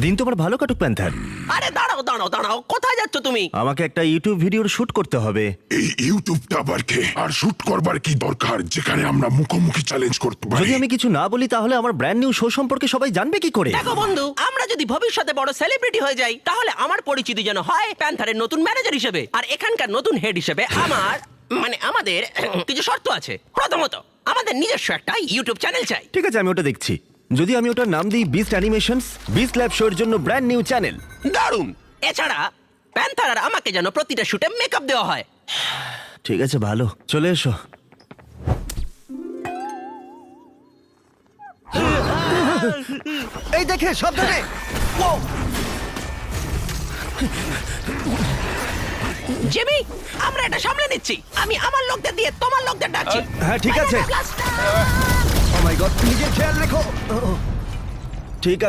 দিন তোমার ভালো কাটুক প্যান্থার। আরে দাঁড়াও দাঁড়াও দাঁড়াও, কোথায় যাচ্ছ তুমি? আমাকে একটা ইউটিউব ভিডিওর শুট করতে হবে। এই ইউটিউবটা আবার কে? আর শুট করবার কি দরকার যেখানে আমরা মুখোমুখি চ্যালেঞ্জ করতে পারি? যদি আমি কিছু না বলি তাহলে আমার ব্র্যান্ড নিউ শো সম্পর্কে সবাই জানবে কি করে? দেখো বন্ধু, আমরা যদি ভবিষ্যতে বড় সেলিব্রিটি হয়ে যাই তাহলে আমার পরিচিতি যেন হয় প্যান্থারের নতুন ম্যানেজার হিসেবে, আর এখানকার নতুন হেড হিসেবে আমাদের কিছু শর্ত আছে। প্রথমত, আমাদের নিজস্ব একটা ইউটিউব চ্যানেল চাই। ঠিক আছে, আমি ওটা দেখছি। যদি আমি ওটার নাম দিই বিস্ট অ্যানিমেশনস, বিস্ট ল্যাব শোর জন্য ব্র্যান্ড নিউ চ্যানেল। দারুণ। এছাড়া প্যান্থার আর আমাকে যেন প্রতিটা শুটে মেকআপ দেওয়া হয়। ঠিক আছে, ভালো, চলে এসো। এই দেখে সাবধানে। জিমি, আমরা এটা সামলে নিচ্ছি। আমি আমার লোকদের দিয়ে তোমার লোকদের ডাকছি। হ্যাঁ, ঠিক আছে। ও মাই গড, নিজের খেয়াল রেখো। ঠিক আছে।